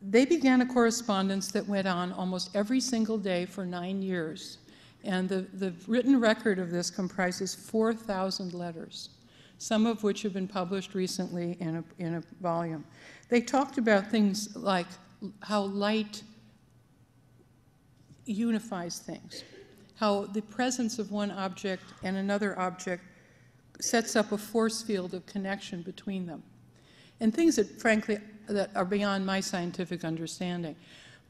they began a correspondence that went on almost every single day for 9 years. And the written record of this comprises 4,000 letters, some of which have been published recently in a volume. They talked about things like how light unifies things, how the presence of one object and another object sets up a force field of connection between them. And things that, frankly, that are beyond my scientific understanding.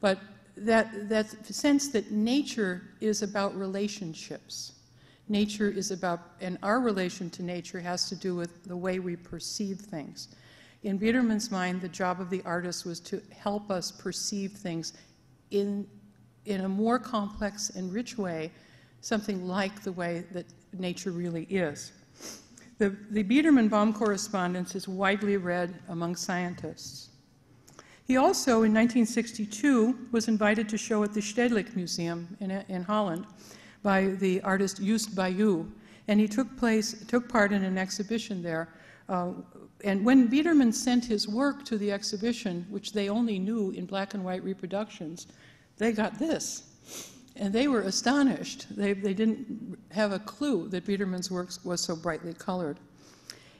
But that sense that nature is about relationships. Nature is about, and our relation to nature has to do with the way we perceive things. In Biederman's mind, the job of the artist was to help us perceive things in a more complex and rich way, something like the way that nature really is. The Biederman-Baum correspondence is widely read among scientists. He also, in 1962, was invited to show at the Stedelijk Museum in Holland by the artist Joost Bayou, and he took part in an exhibition there. And when Biederman sent his work to the exhibition, which they only knew in black and white reproductions, they got this. And they were astonished. They didn't have a clue that Biederman's work was so brightly colored.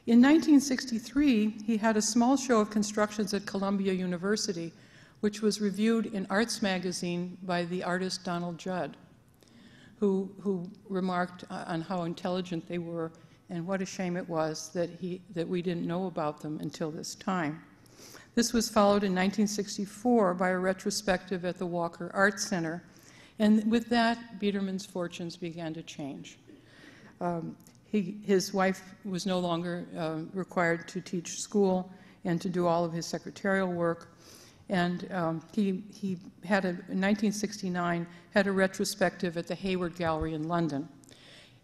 In 1963, he had a small show of constructions at Columbia University, which was reviewed in Arts Magazine by the artist Donald Judd, who remarked on how intelligent they were and what a shame it was that we didn't know about them until this time. This was followed in 1964 by a retrospective at the Walker Art Center. And with that, Biederman's fortunes began to change. His wife was no longer required to teach school and to do all of his secretarial work. And he had, in 1969, had a retrospective at the Hayward Gallery in London.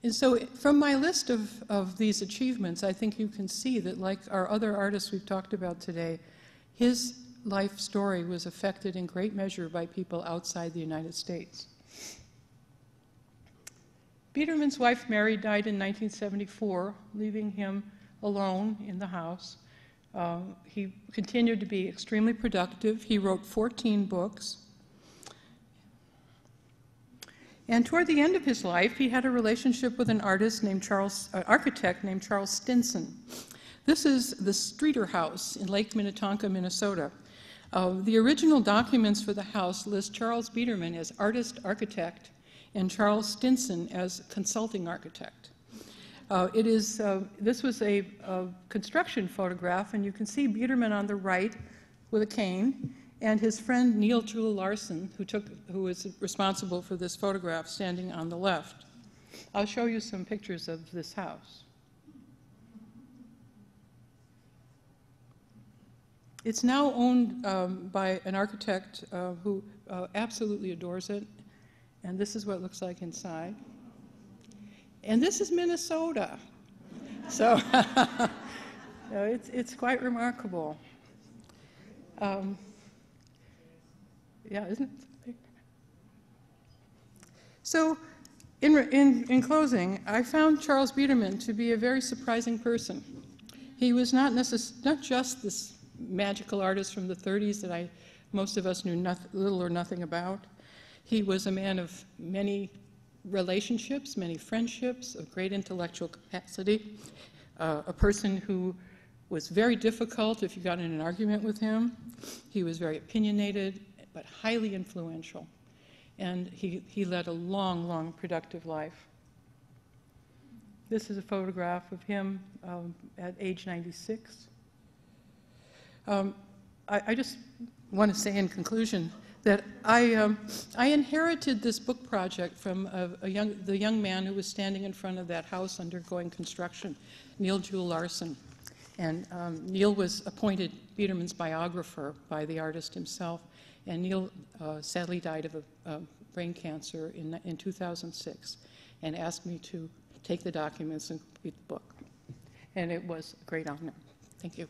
And so from my list of these achievements, I think you can see that, like our other artists we've talked about today, his life story was affected in great measure by people outside the United States. Biederman's wife, Mary, died in 1974, leaving him alone in the house. He continued to be extremely productive. He wrote 14 books. And toward the end of his life, he had a relationship with an architect named Charles Stinson. This is the Streeter House in Lake Minnetonka, Minnesota. The original documents for the house list Charles Biederman as artist-architect and Charles Stinson as consulting architect. This was a construction photograph, and you can see Biederman on the right with a cane, and his friend Neil Jule Larsen, who was responsible for this photograph, standing on the left. I'll show you some pictures of this house. It's now owned by an architect who absolutely adores it, and this is what it looks like inside. And this is Minnesota. So it's quite remarkable. Yeah, isn't it? So in closing, I found Charles Biederman to be a very surprising person. He was not just this magical artist from the 30s that most of us knew little or nothing about. He was a man of many relationships, many friendships, of great intellectual capacity, a person who was very difficult if you got in an argument with him. He was very opinionated, but highly influential. And he led a long, long, productive life. This is a photograph of him at age 96. I just want to say in conclusion that I inherited this book project from the young man who was standing in front of that house undergoing construction, Neil Jule Larsen. And Neil was appointed Biederman's biographer by the artist himself. And Neil sadly died of a brain cancer in 2006 and asked me to take the documents and complete the book. And it was a great honor. Thank you.